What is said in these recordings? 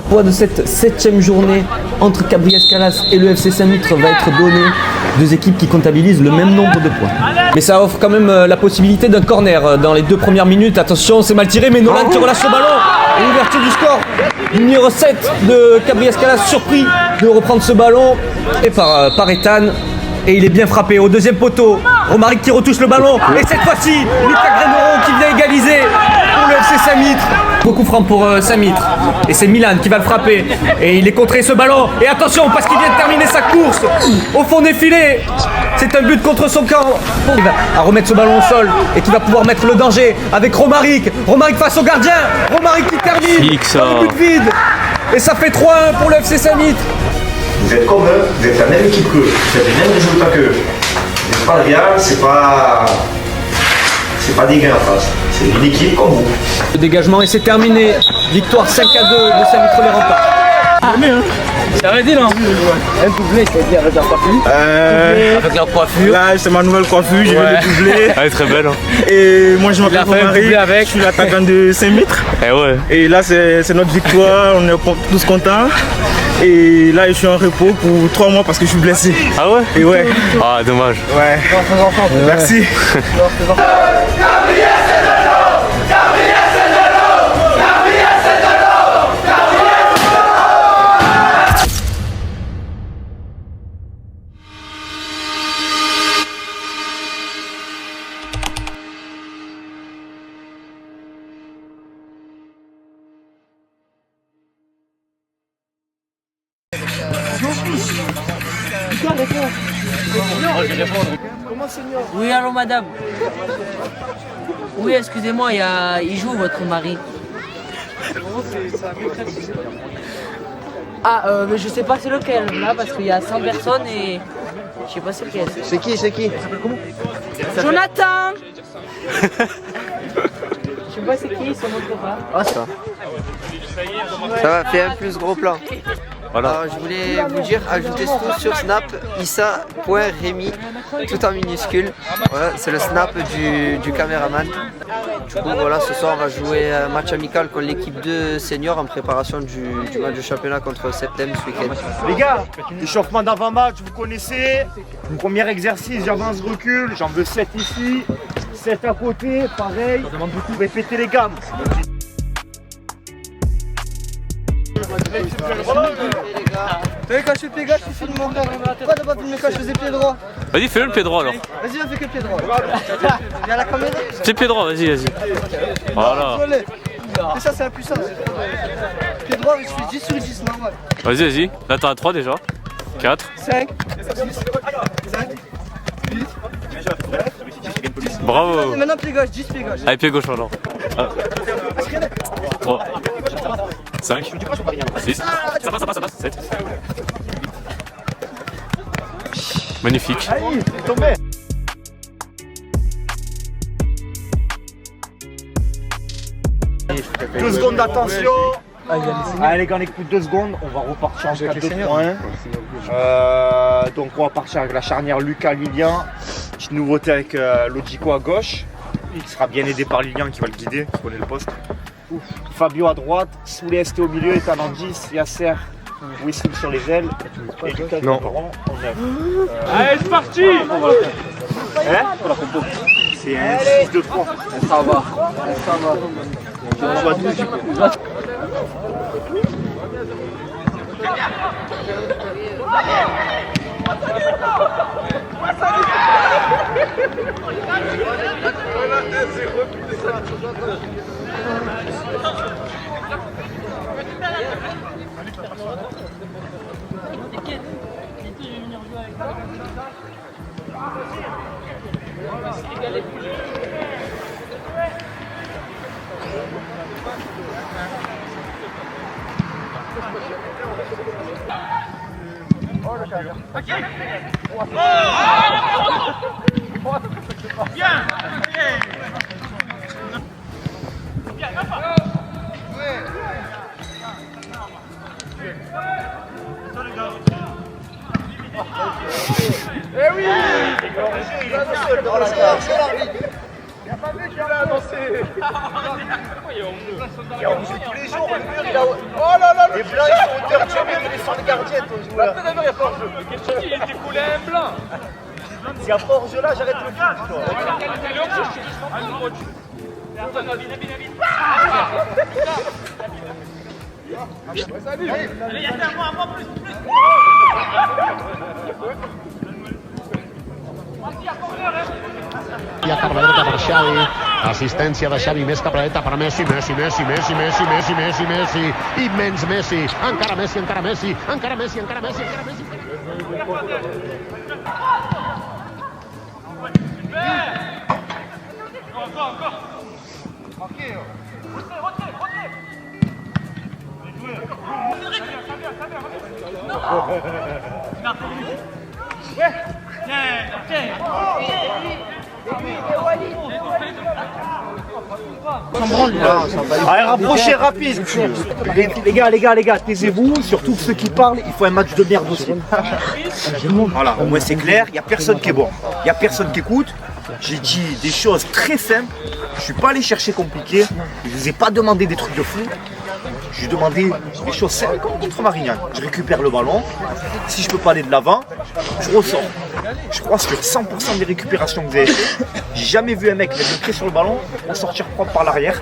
poids de cette 7e journée entre Cabriès-Calas et le FC Saint-Mitre va être donné. Deux équipes qui comptabilisent le même nombre de points. Mais ça offre quand même la possibilité d'un corner dans les 2 premières minutes. Attention, c'est mal tiré, mais Nolan qui relâche le ballon. Et l'ouverture du score. Numéro 7 de Cabriès-Calas, surpris de reprendre ce ballon. Et par Ethan. Et il est bien frappé au 2e poteau. Romaric qui retouche le ballon. Et cette fois-ci, Lucas Gréneron qui vient égaliser pour le FC Saint-Mitre. Beaucoup franc pour Saint-Mitre. Et c'est Milan qui va le frapper. Et il est contré ce ballon. Et attention, parce qu'il vient de terminer sa course au fond des filets. C'est un but contre son camp. Il va remettre ce ballon au sol et qui va pouvoir mettre le danger avec Romaric. Romaric face au gardien. Romaric qui termine dans le but vide. Et ça fait 3-1 pour le FC Saint-Mitre. Vous êtes comme eux, vous êtes la même équipe qu'eux, vous faites les mêmes résultats qu'eux. Vous n'êtes pas le Real, c'est pas des gains en face, c'est une équipe comme vous. Le dégagement et c'est terminé. Victoire 5-2 de Saint-Mitre les Remparts. C'est arrêté là. Un doublé, c'est-à-dire avec la coiffure. Avec la coiffure. Là, c'est ma nouvelle coiffure, je vais le doubler. Elle est très belle. Hein. Et moi, je m'appelle Romaric, je suis l'attaquant de Saint-Mitre. Et ouais. Et là, c'est notre victoire, on est tous contents. Et là, je suis en repos pour 3 mois parce que je suis blessé. Ah ouais? Et ouais. Ah, dommage. Ouais. Merci. Oui, allô madame. Oui, excusez-moi, il joue votre mari. Ah, mais je sais pas c'est lequel, là, parce qu'il y a 100 personnes et je sais pas c'est lequel. C'est qui Jonathan. Je sais pas c'est qui, il se montre pas. Ah ça. Ça va faire un plus gros plan. Voilà. Alors, je voulais vous dire, ajoutez tout sur Snap, issa.remy, tout en minuscule. Voilà, c'est le Snap du caméraman. Du coup, voilà, ce soir, on va jouer un match amical contre l'équipe 2 senior en préparation du match de championnat contre Septem ce week-end. Les gars, échauffement d'avant-match, vous connaissez. Premier exercice, j'avance, recule, j'en veux 7 ici, 7 à côté, pareil. Répétez les gammes. T'as quand je fais pied gauche, tu filmes mon frère. Pourquoi d'abord filmer quand je faisais pied droit? Vas-y, fais-le le pied droit alors. Vas-y, on fait que pied droit. Viens à la caméra. Fais pied droit, vas-y. Voilà. Et ça, c'est la puissance. Pied droit, je fais 10 sur 10, normal. Vas-y. Là, t'en as 3 déjà. 4. 5, 6, 7, 8. Bravo. Maintenant, pied gauche, 10 pied gauche. Allez, pied gauche maintenant. 3. 5. 6. Ça passe. 7. Magnifique. 2 secondes d'attention. Allez les gars, on écoute 2 secondes, on va repartir en 4-2-3-1. Donc on va partir avec la charnière Lucas-Lilian. Petite nouveauté avec Logico à gauche. Il sera bien aidé par Lilian qui va le guider, qui connaît le poste. Fabio à droite, Soulé ST au milieu, Ethan en 10, Yasser, Wissam sur les ailes. Et Lucas Gréneron en 9. Allez, c'est parti. C'est un 6-2-3. Ça va. On va tout. Bien. Eh oui. tous les jours, oh là là, les blancs ils sont hauteur, tu as mis les sons de gardien ton joueur. Il était coulé un blanc. S'il y a pas hors-jeu là, j'arrête le foot. Cap a la dreta per Xavi, assistència de Xavi, més cap a la dreta per Messi, immens Messi, encara Messi, encara Messi. Allez, rapprochez rapide. Les gars, taisez-vous. Surtout ceux qui parlent, il faut un match de merde aussi. Voilà, au moins c'est clair, il n'y a personne qui est bon. Il n'y a personne qui écoute. J'ai dit des choses très simples. Je suis pas allé chercher compliqué. Je vous ai pas demandé des trucs de fou. Je lui ai demandé des choses simples comme contre Marignane. Je récupère le ballon. Si je peux pas aller de l'avant, je ressors. Je crois que 100% des récupérations que vous avez fait, j'ai jamais vu un mec mettre le pied sur le ballon, en sortir propre par l'arrière,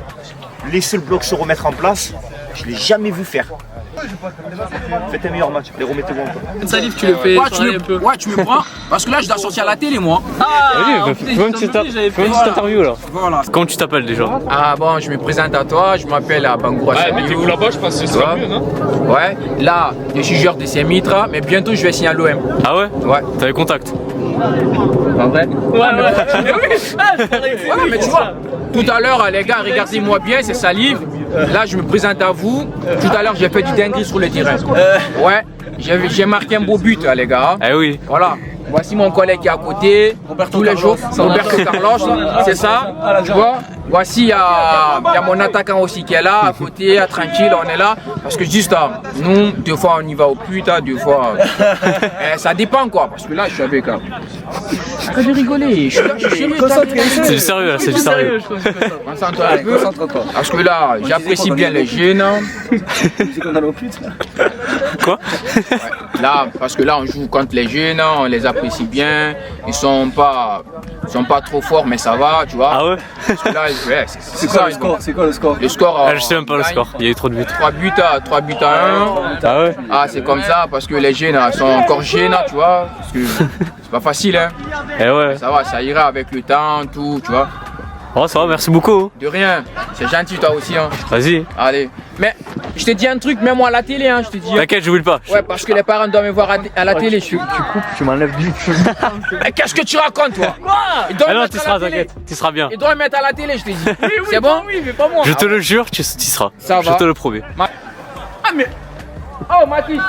laisser le bloc se remettre en place. Je l'ai jamais vu faire. Faites un meilleur match, les remettez-vous en place. Salif, tu le fais un peu. Ouais, tu me prends parce que là je dois sortir à la télé moi. Fais une petite interview là. Voilà. Comment tu t'appelles déjà? Ah bon, je me présente à toi, je m'appelle Bangoura. Ouais, mettez-vous là-bas, je pense que ce sera mieux, non? Ouais, là, je suis joueur de Saint-Mitra, mais bientôt je vais signer à l'OM. Ah ouais? Ouais. T'as les contacts? En vrai? Ouais, mais tu vois, tout à l'heure, les gars, regardez-moi bien, c'est Salif. Là, je me présente à vous. Tout à l'heure, j'ai fait du dinguerie sur le terrain. Ouais, j'ai marqué un beau but, les gars. Eh oui. Voilà. Voici mon collègue qui est à côté, tous les jours, Roberto Carlos, c'est ça, tu vois. Voici, il y a mon attaquant aussi qui est là, à côté, tranquille, on est là. Parce que juste, nous, deux fois on y va au pute, deux fois, ça dépend quoi, parce que là, je suis avec... Arrête de rigoler, je suis C'est du sérieux là, c'est du sérieux. Concentre-toi un peu, parce que là, j'apprécie bien les jeunes. Quoi? Là, parce que là, on joue contre les jeunes, on les apprécie bien. Ils sont pas trop forts, mais ça va, tu vois. Ah ouais? Parce que là, ouais, c'est ça. C'est quoi le score? Le score. Je sais même pas le score, il y a eu trop de buts. 3 buts à 1. Ah ouais? Ah, c'est comme ça, parce que les jeunes sont encore jeunes, tu vois. Parce que c'est pas facile, hein. Eh ouais. Ça va, ça ira avec le temps, tout, tu vois. Oh, ça va, merci beaucoup. De rien, c'est gentil toi aussi, hein. Vas-y. Allez. Mais je te dis un truc, même moi à la télé, hein, je te dis. T'inquiète, je oublie pas. Ouais, parce que les parents doivent me voir à la télé. Tu coupes, tu m'enlèves du. Mais qu'est-ce que tu racontes, toi? Ah non, tu seras, t'inquiète, tu seras bien. Ils doivent me mettre à la télé, je te dis. C'est bon? Oui, mais pas moi. Je te le jure, tu seras. Ça Je va. te le promets. Ah, mais. Oh, Mathis!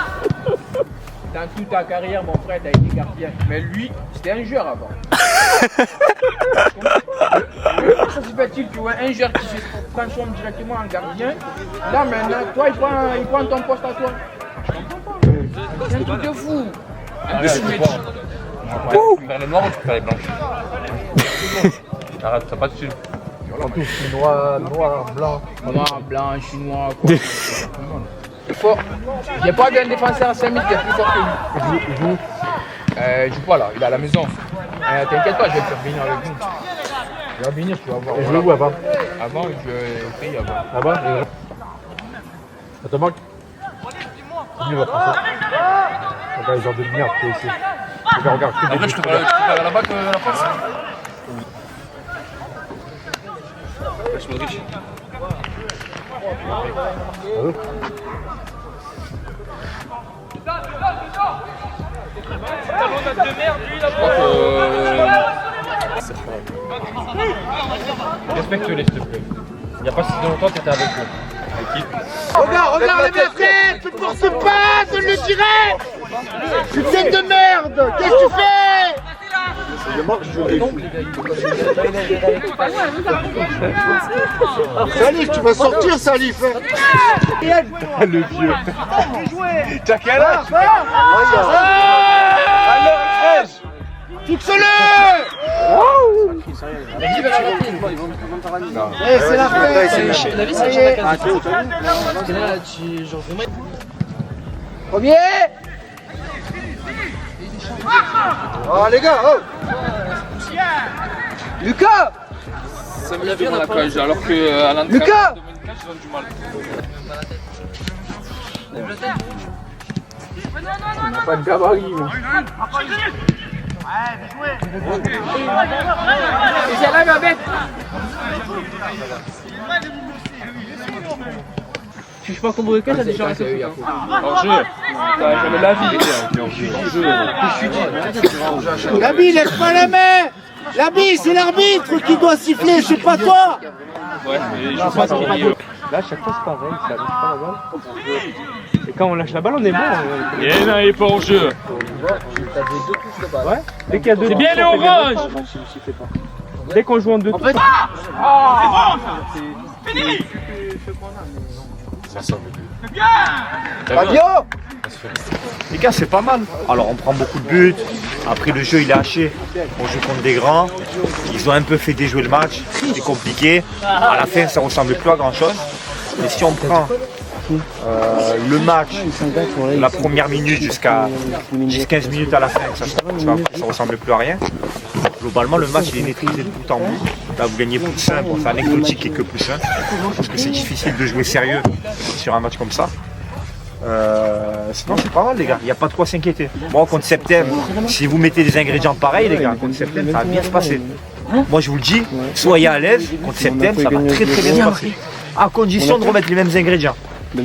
Dans toute ta carrière, mon frère, t'as été gardien. Mais lui, c'était un joueur avant. Comment ça se fait-il, tu vois, un joueur qui se transforme directement en gardien? Là, maintenant, toi, il prend ton poste à toi. Je comprends pas. C'est un truc de fou. Faire les noirs ou tu fais les blanches? Arrête, t'as pas de dessus. Noir, blanc. Noir, blanc, chinois, quoi. J'ai pas vu un défenseur à 5 000 qui est plus fort que lui. Il joue. Il joue pas là, il est à la maison. T'inquiète pas, je vais te faire venir avec nous. Je vais venir, tu vas voir. Et je le vois avant. Avant, je vais au pays avant. Là-bas. Ça te manque? Il va passer. Regarde les gens de merde, toi aussi. Regarde. Après, je te parle là-bas que la France. Je me riche. Respecte-les, s'il te plaît. Il n'y a pas si longtemps que tu étais avec eux. Regarde les mecs, tu ne forces pas, je le dirais. Putain de merde, qu'est-ce que tu fais? Salif, tu vas sortir, Salif. Le vieux. T'as quel âge? Alors, fixe-le. c'est la fin. Premier. Oh les gars, oh. Lucas. Ça me l'a bien dans la cage, alors que à l'entraînement, Lucas. ils ont du mal. On n'a pas de gabarit. C'est là, ma bête. Je sais pas comment le cas, t'as déjà arrêté. Hors-jeu. T'as jamais la vie. Gabi, laisse pas la main. Gabi, c'est l'arbitre qui doit siffler, c'est pas toi. Ouais, mais je pense qu'il est... Là, chaque fois, c'est pareil, ça lâche pas la balle. Et quand on lâche la balle, on est bon. Et non, il est pas en jeu. Ouais. Dès qu'il y a deux, C'est bien les oranges. Dès qu'on joue en deux, Fabio. Les gars, c'est pas mal. Alors, on prend beaucoup de buts. Après, le jeu, il est haché. On joue contre des grands. Ils ont un peu fait déjouer le match. C'est compliqué. À la fin, ça ressemble plus à grand-chose. Mais si on prend le match, la première minute jusqu'à 10-15 minutes à la fin, ça ressemble plus à rien. Globalement, le match il est maîtrisé de bout en bout. Là, vous gagnez plus 1, bon, c'est anecdotique et que plus 1. Parce que c'est difficile de jouer sérieux sur un match comme ça. Sinon, c'est pas mal, les gars. Il n'y a pas de quoi s'inquiéter. Bon, contre Septembre, si vous mettez des ingrédients pareils, les gars, contre Septembre, ça va bien se passer. Moi, je vous le dis, soyez à l'aise. Contre Septembre, ça va très très bien se passer. À condition de remettre les mêmes ingrédients.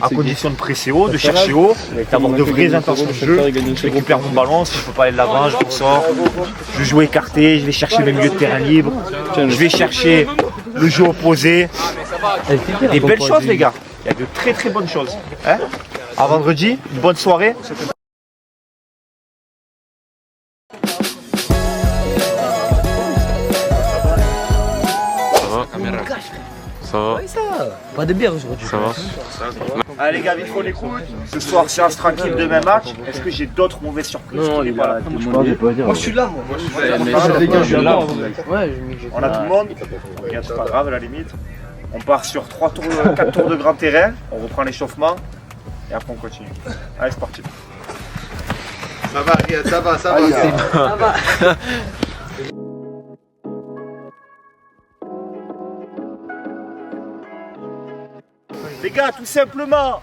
À condition de presser haut, de chercher haut, d'avoir de vraies intentions de jeu. Je récupère mon ballon, si je peux pas aller de l'avant, je ressors. Je joue écarté, je vais chercher mes milieux de terrain libres. Je vais chercher le jeu opposé. Des belles choses, les gars. Il y a de très très bonnes choses. Hein, à vendredi, une bonne soirée. Ça va? Oui, ça va. Pas de bière aujourd'hui. Ça va? Allez les gars, vite qu'on écoute. Ce soir, séance tranquille, demain match. Est-ce que j'ai d'autres mauvaises surprises? Non, les gars. Moi je suis là, moi. On a tout le monde. Regarde, c'est pas grave à la limite. On part sur 4 tours de grand terrain. On reprend l'échauffement. Et après on continue. Allez, c'est parti. Ça va, regarde, ça va. Les gars, tout simplement,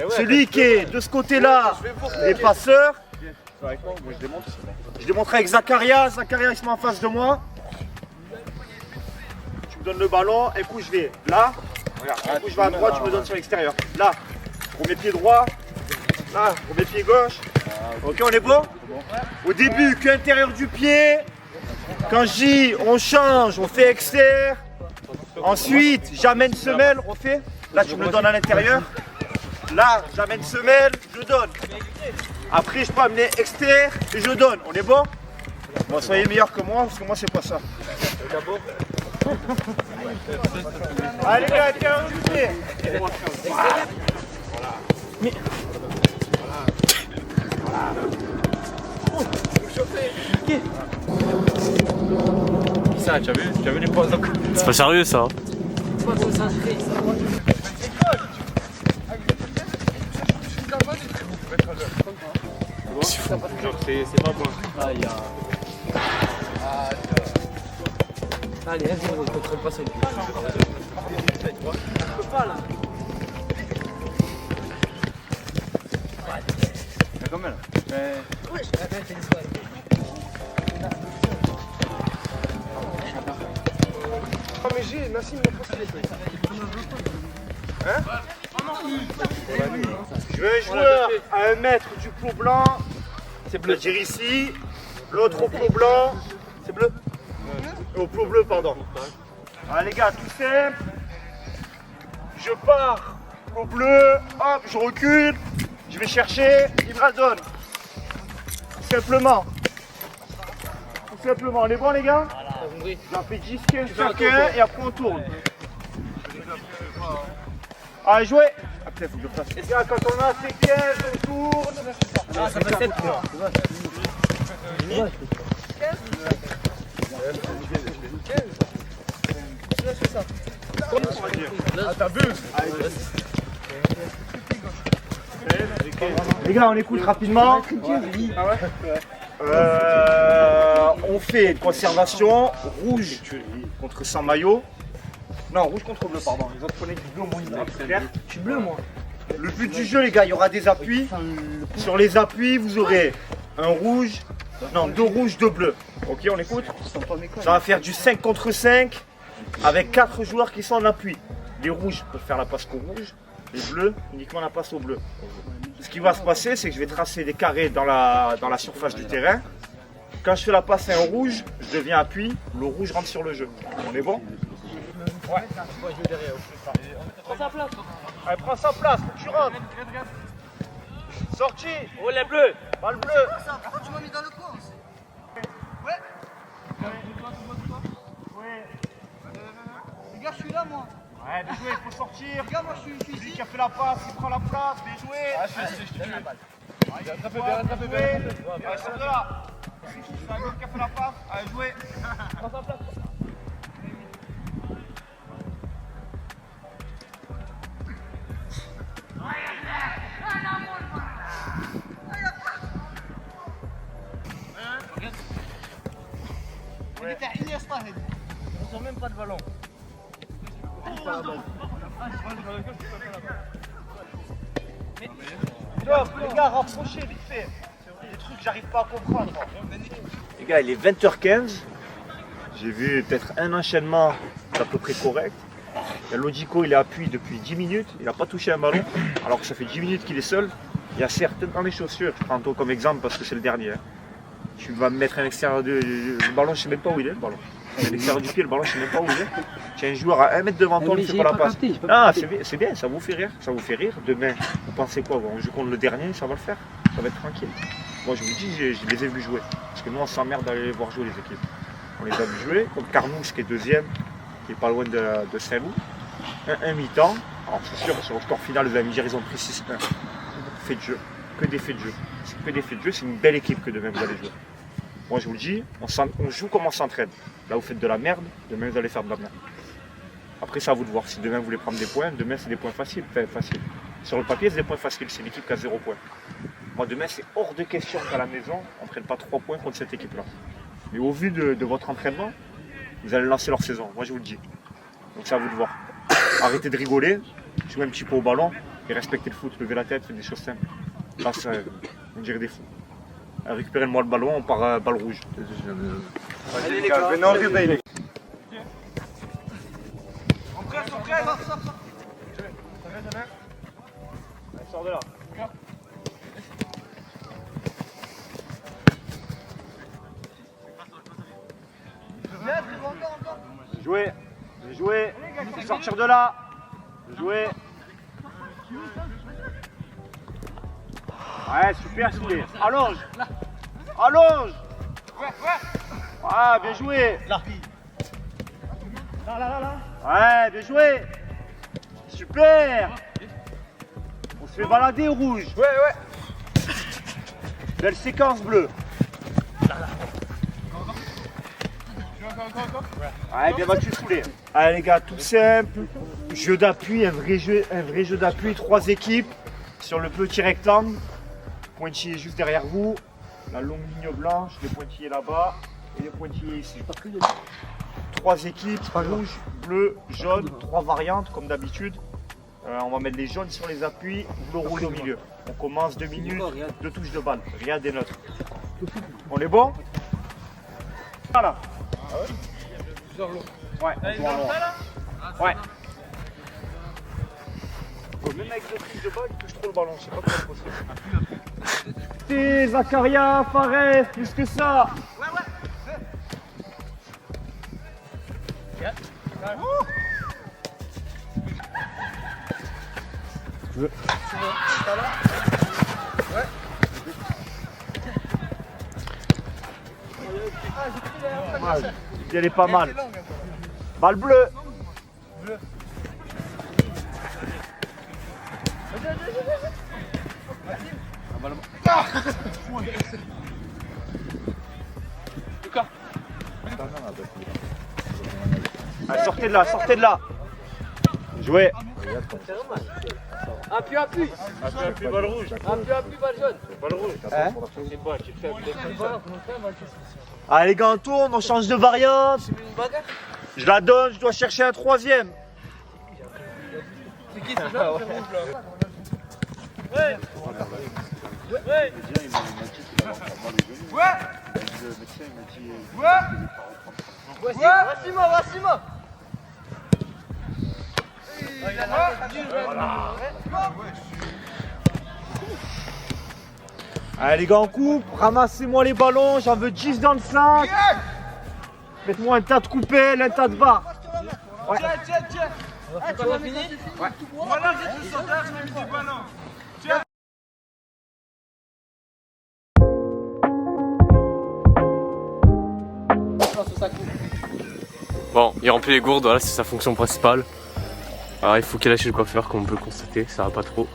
celui qui est de ce côté-là, les passeurs. Je démontre avec Zakaria. Zakaria, il se met en face de moi. Tu me donnes le ballon. Un coup, je vais là. Regarde, un coup, je vais à droite, tu me donnes sur l'extérieur. Là, premier pied droit. Là, premier pied gauche. Ok, on est bon? Au début, que intérieur du pied. Quand je dis on change, on fait extérieur. Ensuite, j'amène semelle, on fait. Là, tu me le donnes à l'intérieur. Là, j'amène semelle, je donne. Après, je peux amener extérieur et je donne. On est bon? Bon, soyez meilleurs que moi, parce que moi, c'est pas ça. Allez, les gars, intérieur du pied. Ça, tu as vu les pauses? C'est pas sérieux ça. c'est pas moi. Allez, vas-y, on contrôle pas ça. Je veux un joueur à 1 mètre du plot blanc. C'est bleu. Je dire ici. L'autre au plot blanc. C'est bleu. Au plot bleu, pardon. Allez les gars, tout simple. Je pars. Plot bleu. Hop, je recule. Je vais chercher. Il me la donne. Tout simplement. Tout simplement. On est bon les gars? J'en fais 10, 15 chacun et après on tourne. Allez, jouez! Après, faut que je fasse. Les gars, quand on a ces 15, on tourne. Ah, ça fait 7 points. Les gars, on écoute rapidement. On fait une conservation rouge contre sans maillot. Non, rouge contre bleu, pardon. Les autres prenez du bleu, moi, c'est clair. Je suis bleu, moi. Le but du jeu, les gars, il y aura des appuis. Sur les appuis, vous aurez un rouge, non, 2 rouges, 2 bleus. Ok, on écoute. Ça va faire du 5 contre 5 avec 4 joueurs qui sont en appui. Les rouges peuvent faire la passe qu'au rouge, les bleus uniquement la passe au bleu. Ce qui va se passer, c'est que je vais tracer des carrés dans la surface du terrain. Quand je fais la passe à un rouge, je deviens appui, le rouge rentre sur le jeu. On est bon? Ouais. Prends sa place. Allez, prends sa place, tu rentres. Sorti. Oh les bleus. Balle bleue. Tu m'as mis dans le coin. Ouais. Les gars, je suis là, moi. Ouais, bien joué, il faut sortir. Les gars, moi, je suis ici. Celui qui a fait la passe, il prend la place, bien joué. Ah, je suis bien rattrapé, Allez, sors de là. C'est un gars qui a fait la passe. Allez, jouez. Prends sa place. On sort même pas de ballon. Job, les gars, rapprochez vite fait. Des trucs que j'arrive pas à comprendre. Les gars, il est 20h15. J'ai vu peut-être un enchaînement à peu près correct. Il y a Logico, il est appuyé depuis 10 minutes. Il n'a pas touché un ballon. Alors que ça fait 10 minutes qu'il est seul. Il y a certes dans les chaussures. Je prends toi comme exemple parce que c'est le dernier. Tu vas me mettre à l'extérieur du ballon, je ne sais même pas où il est le ballon. À l'extérieur du pied, le ballon, je ne sais même pas où il est. Tu as un joueur à 1 mètre devant toi, il ne fait pas la passe. Ah, c'est bien, ça vous fait rire. Ça vous fait rire. Demain, vous pensez quoi? On joue contre le dernier, ça va le faire. Ça va être tranquille. Moi, je vous dis, je les ai vus jouer. Parce que nous, on s'emmerde d'aller les voir jouer, les équipes. On les a vus jouer, comme Carnoux, qui est deuxième, qui est pas loin de Saint-Loup. Un mi-temps. Alors, c'est sûr, sur le score final, vous allez me dire, ils ont pris 6-1. Fait de jeu. Que des faits de jeu. C'est que des faits de jeu, c'est une belle équipe que demain vous allez jouer. Moi je vous le dis, on joue comme on s'entraîne. Là vous faites de la merde, demain vous allez faire de la merde. Après c'est à vous de voir. Si demain vous voulez prendre des points, demain c'est des points faciles. Enfin, faciles. Sur le papier c'est des points faciles, c'est l'équipe qui a 0 points. Moi demain c'est hors de question qu'à la maison on ne prenne pas 3 points contre cette équipe là. Mais au vu de votre entraînement, vous allez lancer leur saison, moi je vous le dis. Donc c'est à vous de voir. Arrêtez de rigoler, jouez un petit peu au ballon et respectez le foot, levez la tête, faites des choses simples. Là, on dirait des fous. Récupérez-moi le ballon, on part à balle rouge. Allez les gars, venez en réveil. On presse, on presse. Sors. Allez, sors de là. Jouez, jouez. Il faut sortir de là. Jouez. Ouais, super soulé. Allonge. Allonge. Ouais, bien joué. Là. Ouais, bien joué. Super. On se fait balader au rouge. Ouais. Belle séquence bleue. Ouais, bien battu soulé. Allez les gars, tout simple. Jeu d'appui, un vrai jeu d'appui. 3 équipes sur le petit rectangle. Pointillés juste derrière vous, la longue ligne blanche, les pointillés là-bas et les pointillés ici. 3 équipes, rouge, bleu, jaune, 3 variantes comme d'habitude. On va mettre les jaunes sur les appuis, bleu rouge au milieu. On commence 2 minutes, 2 touches de balle, rien des neutres. On est bon? Voilà. Ouais, on joue en long. Ouais. Même avec 2 touches de balle, il touche trop le ballon, je sais pas comment c'est possible. C'est Zakaria, Fares, plus que ça. Elle est pas mal. Balle bleue. sortez de là, sortez de là. Jouez. Appui, appui. Appui, balle rouge. Appui, balle jaune. Balle rouge. Hein? Allez les gars, on tourne, on change de variante. Je la donne, je dois chercher un troisième. C'est qui ce genre? Voici moi. Allez les gars, on coupe, ramassez-moi les ballons, j'en veux 10 dans le 5. Faites-moi un tas de coupelles, un tas de barres. Ouais. C'est pas fini? Ouais. Voilà, j'ai tout sauté, je mets le petit ballon. Bon, il remplit les gourdes, voilà, c'est sa fonction principale. Alors il faut qu'il aille chez le coiffeur, comme on peut le constater, ça va pas trop.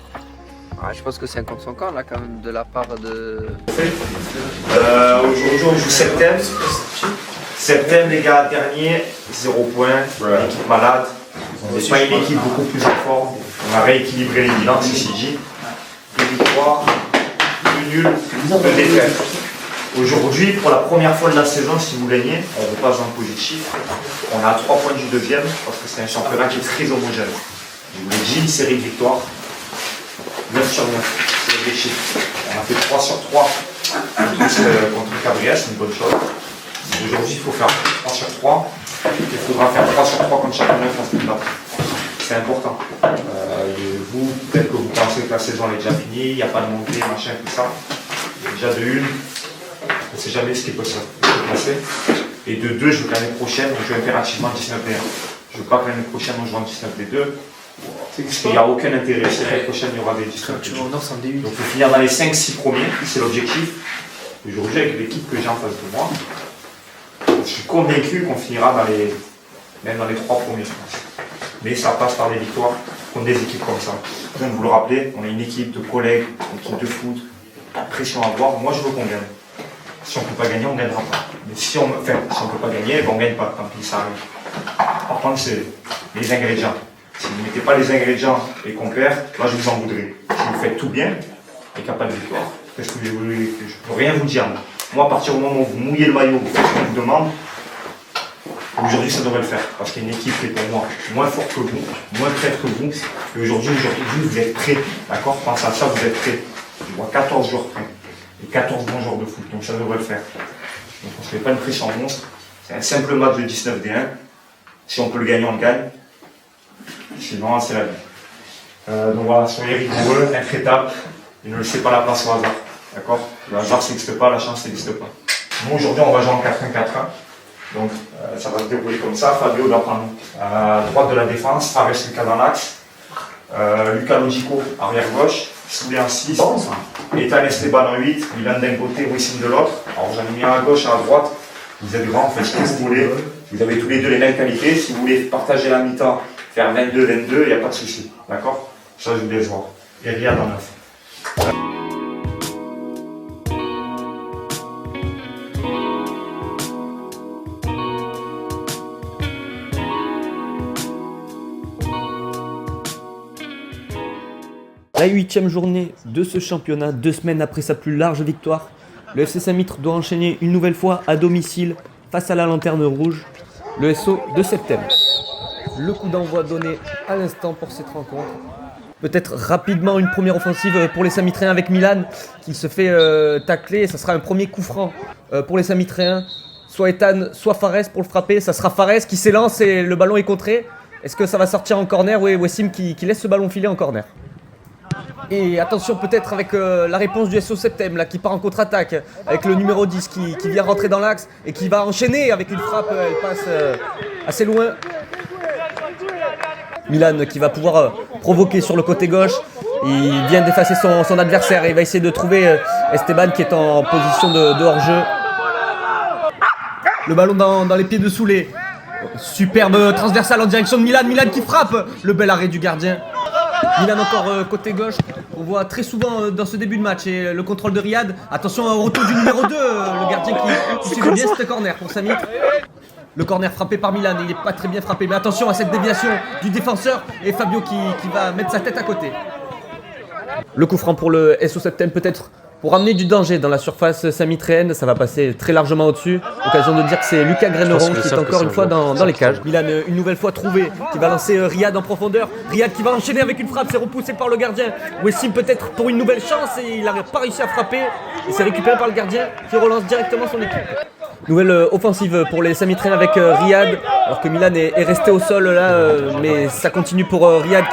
Ah, je pense que c'est un contre son camp là quand même de la part de... Aujourd'hui on joue Septem. Septem les gars, dernier, 0 points, équipe malade. On n'est pas une équipe beaucoup plus en forme. On a rééquilibré les bilans, ceci dit. 2 victoires, 2 nuls, 2 défaites. Aujourd'hui, pour la première fois de la saison, si vous gagnez, on repasse dans le positif. On a 3 points du deuxième, parce que c'est un championnat qui est très homogène. Je vous l'ai dit, une série de victoires. 9 sur 9, c'est l'objectif. On a fait 3 sur 3 contre Cabriès, c'est une bonne chose. Aujourd'hui, il faut faire 3 sur 3. Il faudra faire 3 sur 3 contre championnat face à Stade. C'est important. Vous, peut-être que vous pensez que la saison est déjà finie, il n'y a pas de montée, machin, tout ça. Déjà de 1, on ne sait jamais ce qui peut se passer. Et de 2, je veux que l'année prochaine, on joue impérativement 19-D1. Je ne veux pas que l'année prochaine, on joue en 19-D2. Parce qu'il n'y a aucun intérêt. Si l'année prochaine, il y aura des 19-D2. Donc il faut finir dans les 5-6 premiers, c'est l'objectif. Aujourd'hui, avec l'équipe que j'ai en face de moi, je suis convaincu qu'on finira même dans les 3 premiers, je pense. Mais ça passe par des victoires contre des équipes comme ça. Je viens de vous le rappeler, on est une équipe de collègues, une équipe de foot, pression à avoir. Moi, je veux qu'on gagne. Si on ne peut pas gagner, on ne gagnera pas. Mais si on ne peut pas gagner, on ne gagne pas. Tant pis, ça arrive. Par contre, c'est les ingrédients. Si vous ne mettez pas les ingrédients et qu'on perd, là, je vous en voudrais. Si vous faites tout bien et qu'il n'y a pas de victoire, qu'est-ce que je ne peux rien vous dire. Moi, à partir du moment où vous mouillez le maillot, vous faites ce qu'on vous demande, aujourd'hui, ça devrait le faire. Parce qu'il y a une équipe qui est pour moi moins forte que vous, moins prête que vous. Et aujourd'hui, vous êtes prêts. D'accord? Pensez à ça, vous êtes prêts. Je vois 14 joueurs prêts. Et 14 bons joueurs de foot. Donc ça devrait le faire. Donc on ne se fait pas une pression monstre. C'est un simple match de 19-D1. Si on peut le gagner, on le gagne. Sinon, c'est la vie. Donc voilà, soyez rigoureux, intraitables. Et ne laissez pas la place au hasard. D'accord? Le hasard, ça n'existe pas, la chance, ça n'existe pas. Nous, aujourd'hui, on va jouer en 4-1-4-1. Donc, ça va se dérouler comme ça. Fabio doit prendre à droite de la défense, Fares Lucas dans l'axe, Luca Logico arrière gauche, Soulé en 6, Ethan Esteban en 8, Milan d'un côté, Wissam de l'autre. Alors, j'en ai mis un à gauche, un à droite. Vous êtes grands, faites ce que vous voulez. Vous avez tous les deux les mêmes qualités. Si vous voulez partager la mi-temps, faire 22-22, il n'y a pas de souci. D'accord? Ça, je vous laisse voir. Et Riyad en 9. La 8e journée de ce championnat, 2 semaines après sa plus large victoire, le FC Saint-Mitre doit enchaîner une nouvelle fois à domicile face à la Lanterne Rouge, le SO de Septem. Le coup d'envoi donné à l'instant pour cette rencontre. Peut-être rapidement une première offensive pour les Saint-Mitréens avec Milan qui se fait tacler et ça sera un premier coup franc pour les Saint-Mitréens. Soit Ethan, soit Fares pour le frapper. Ça sera Fares qui s'élance et le ballon est contré. Est-ce que ça va sortir en corner? Oui, Wessim qui laisse ce ballon filer en corner. Et attention peut-être avec la réponse du SO Septem là, qui part en contre-attaque avec le numéro 10 qui vient rentrer dans l'axe et qui va enchaîner avec une frappe, elle passe assez loin. Milan qui va pouvoir provoquer sur le côté gauche, il vient d'effacer son adversaire et il va essayer de trouver Esteban qui est en position de hors-jeu. Le ballon dans les pieds de Soulé, superbe transversale en direction de Milan, Milan qui frappe, le bel arrêt du gardien. Milan encore côté gauche, on voit très souvent dans ce début de match et le contrôle de Riyad. Attention au retour du numéro 2, le gardien qui suit bien ce corner pour Saint-Mitre. Le corner frappé par Milan, il n'est pas très bien frappé, mais attention à cette déviation du défenseur et Fabio qui va mettre sa tête à côté. Le coup franc pour le SO Septem peut-être pour amener du danger dans la surface samitréenne, ça va passer très largement au-dessus. Occasion de dire que c'est Lucas Grenneron qui est encore une fois dans les cages. Milan une nouvelle fois trouvé, qui va lancer Riyad en profondeur. Riyad qui va enchaîner avec une frappe, c'est repoussé par le gardien. Wessim peut-être pour une nouvelle chance et il n'a pas réussi à frapper. Et c'est récupéré par le gardien qui relance directement son équipe. Nouvelle offensive pour les Samitréens avec Riyad, alors que Milan est resté au sol là, mais ça continue pour Riyad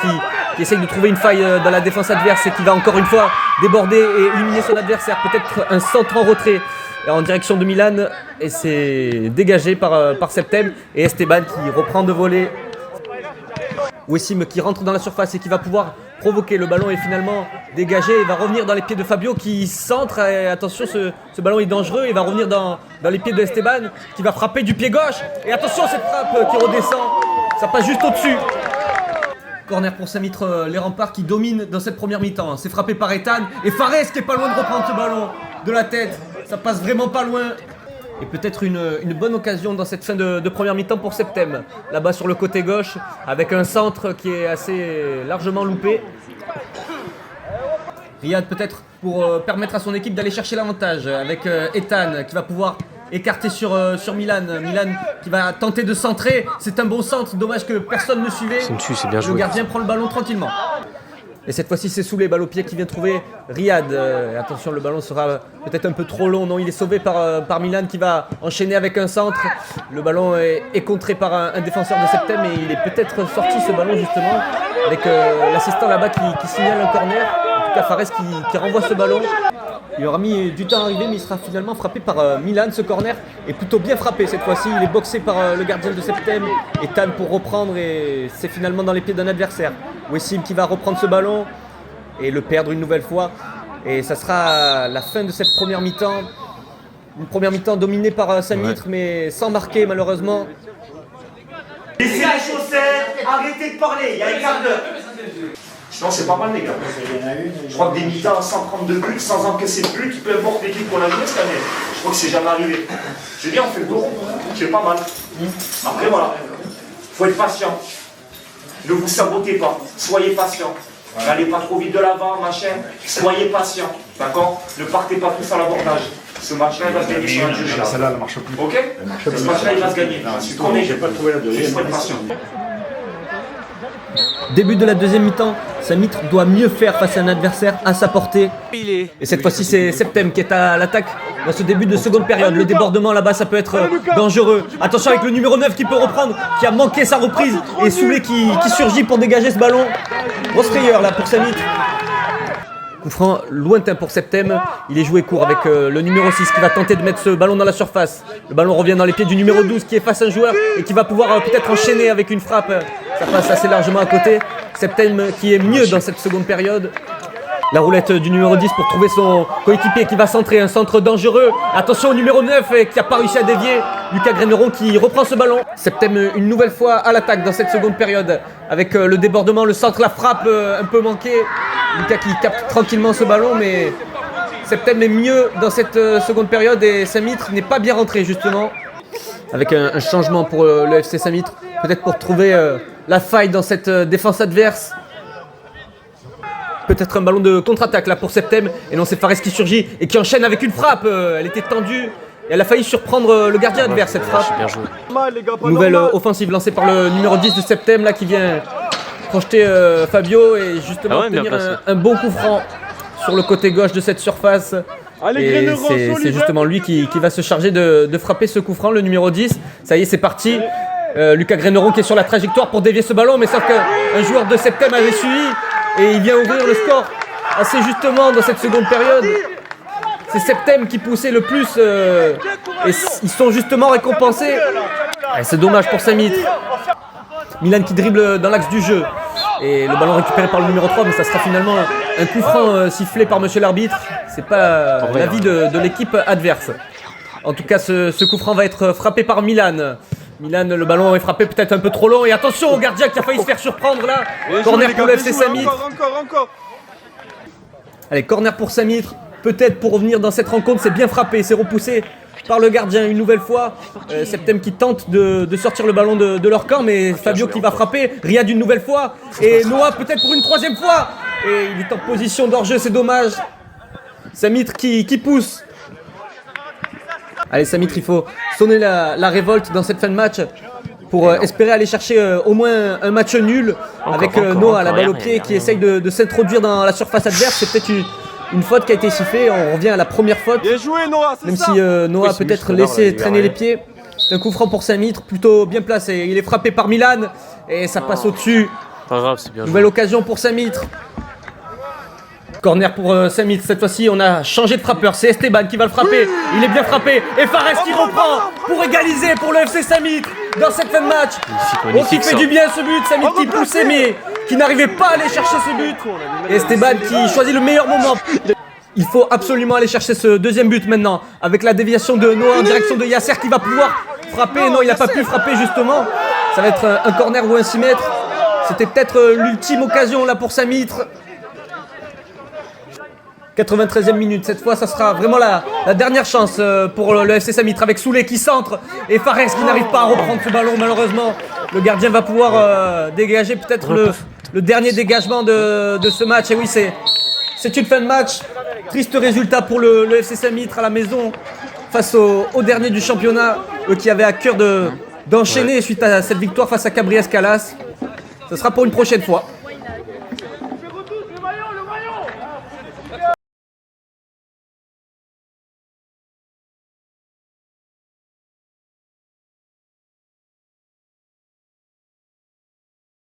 qui essaye de trouver une faille dans la défense adverse et qui va encore une fois déborder et éliminer son adversaire. Peut-être un centre en retrait en direction de Milan et c'est dégagé par Septem et Esteban qui reprend de voler. Wessim qui rentre dans la surface et qui va pouvoir provoquer. Le ballon est finalement dégagé et va revenir dans les pieds de Fabio qui centre. Et attention, ce ballon est dangereux. Il va revenir dans les pieds de Esteban qui va frapper du pied gauche. Et attention, cette frappe qui redescend. Ça passe juste au-dessus. Corner pour Samitre, les remparts qui dominent dans cette première mi-temps. C'est frappé par Ethan et Fares qui est pas loin de reprendre ce ballon de la tête. Ça passe vraiment pas loin. Et peut-être une bonne occasion dans cette fin de première mi-temps pour Septem. Là-bas sur le côté gauche, avec un centre qui est assez largement loupé. Riyad peut-être pour permettre à son équipe d'aller chercher l'avantage. Avec Ethan qui va pouvoir écarter sur Milan. Milan qui va tenter de centrer. C'est un bon centre, dommage que personne ne suivait. C'est bien joué. Le gardien prend le ballon tranquillement. Et cette fois-ci, c'est Soulé, balle au pied qui vient trouver Riyad. Attention, le ballon sera peut-être un peu trop long. Non, il est sauvé par Milan qui va enchaîner avec un centre. Le ballon est contré par un défenseur de Septem et il est peut-être sorti ce ballon justement avec l'assistant là-bas qui signale un corner. En tout cas, Fares qui renvoie ce ballon. Il aura mis du temps à arriver, mais il sera finalement frappé par Milan. Ce corner est plutôt bien frappé cette fois-ci. Il est boxé par le gardien de Septem. Et Tan pour reprendre et c'est finalement dans les pieds d'un adversaire. Wessim qui va reprendre ce ballon et le perdre une nouvelle fois. Et ça sera la fin de cette première mi-temps. Une première mi-temps dominée par Samitre, mais sans marquer malheureusement. Laissez les chaussettes, arrêtez de parler, il y a un quart d'heure. Non, c'est pas mal, les gars. Je crois que des mi-temps sans prendre de but, sans encaisser de but, peu importe l'équipe qu'on a joué cette année. Je crois que c'est jamais arrivé. Je dis, on fait le tour, c'est pas mal. Après, voilà, il faut être patient. Ne vous sabotez pas, soyez patient. N'allez pas trop vite de l'avant, machin. Soyez patient, d'accord? Ne partez pas tous à l'abordage. Ce match-là, il va se gagner sur un jeu. Celle-là, elle marche plus. Ok? Ce match-là, il va se gagner. Je connais, j'ai pas trouvé la deuxième. Il faut être patient. Début de la deuxième mi-temps, Samitre doit mieux faire face à un adversaire à sa portée. Et cette fois-ci, c'est Septem qui est à l'attaque dans ce début de seconde période. Le débordement là-bas, ça peut être dangereux. Attention avec le numéro 9 qui peut reprendre, qui a manqué sa reprise. Et Soulé qui surgit pour dégager ce ballon. Grosse frayeur là pour Samitre. Coup franc lointain pour Septem. Il est joué court avec le numéro 6 qui va tenter de mettre ce ballon dans la surface. Le ballon revient dans les pieds du numéro 12 qui est face à un joueur et qui va pouvoir peut-être enchaîner avec une frappe. Ça passe assez largement à côté. Septem qui est mieux dans cette seconde période. La roulette du numéro 10 pour trouver son coéquipier qui va centrer. Un centre dangereux. Attention au numéro 9 qui n'a pas réussi à dévier. Lucas Grenneron qui reprend ce ballon. Septem une nouvelle fois à l'attaque dans cette seconde période. Avec le débordement, le centre, la frappe un peu manquée. Lucas qui capte tranquillement ce ballon, mais Septem est mieux dans cette seconde période et Samitre n'est pas bien rentré justement. Avec un changement pour le FC Samitre, peut-être pour trouver la faille dans cette défense adverse. Peut-être un ballon de contre-attaque là pour Septem. Et non, c'est Fares qui surgit et qui enchaîne avec une frappe. Elle était tendue et elle a failli surprendre le gardien adverse cette frappe. Bien joué. Nouvelle offensive lancée par le numéro 10 de Septem là qui vient projeter Fabio et justement obtenir un bon coup franc sur le côté gauche de cette surface. Et c'est justement lui qui va se charger de frapper ce coup franc, le numéro 10. Ça y est, c'est parti. Lucas Grenneron qui est sur la trajectoire pour dévier ce ballon, mais sauf qu'un joueur de Septem avait suivi et il vient ouvrir le score assez justement dans cette seconde période. C'est Septem qui poussait le plus et ils sont justement récompensés. C'est dommage pour Samitre. Milan qui dribble dans l'axe du jeu. Et le ballon récupéré par le numéro 3, mais ça sera finalement un coup franc sifflé par monsieur l'arbitre. C'est pas l'avis de l'équipe adverse. En tout cas, ce coup franc va être frappé par Milan. Milan, le ballon est frappé peut-être un peu trop long. Et attention au gardien qui a failli se faire surprendre là. Corner pour le FC Samitre. Encore. Allez, corner pour Samitre. Peut-être pour revenir dans cette rencontre, c'est bien frappé, c'est repoussé par le gardien une nouvelle fois. Septem qui tente de sortir le ballon de leur camp, mais Fabio qui va frapper. Riyad une nouvelle fois. Et Noah peut-être pour une troisième fois. Et il est en position d'hors-jeu, c'est dommage. Samitre qui pousse. Allez Samitre, il faut sonner la révolte dans cette fin de match pour espérer aller chercher au moins un match nul avec Noah à la balle au pied qui essaye de s'introduire dans la surface adverse. C'est peut-être une faute qui a été sifflée. On revient à la première faute. Bien joué Noah, même si Noah a peut-être laissé traîner les pieds. C'est un coup franc pour Samitre, plutôt bien placé. Il est frappé par Milan et ça passe au-dessus. Pas grave, c'est bien. Nouvelle occasion pour Samitre. Corner pour Samitre, cette fois-ci on a changé de frappeur, c'est Esteban qui va le frapper, il est bien frappé, et Fares qui reprend pour égaliser pour le FC Samitre dans cette fin de match. Oh qui fait du bien ce but, Samitre qui poussait mais qui n'arrivait pas à aller chercher ce but. Et Esteban qui choisit le meilleur moment. Il faut absolument aller chercher ce deuxième but maintenant, avec la déviation de Noah en direction de Yasser qui va pouvoir frapper. Non, il n'a pas pu frapper justement, ça va être un corner ou un 6 mètres. C'était peut-être l'ultime occasion là pour Samitre. 93e minute, cette fois ça sera vraiment la dernière chance pour le FC Samitre avec Soulé qui centre et Fares qui n'arrive pas à reprendre ce ballon malheureusement. Le gardien va pouvoir dégager peut-être le dernier dégagement de ce match. Et oui, c'est une fin de match. Triste résultat pour le FC Samitre à la maison face au dernier du championnat, eux qui avaient à cœur d'enchaîner suite à cette victoire face à Cabriès Calas. Ce sera pour une prochaine fois.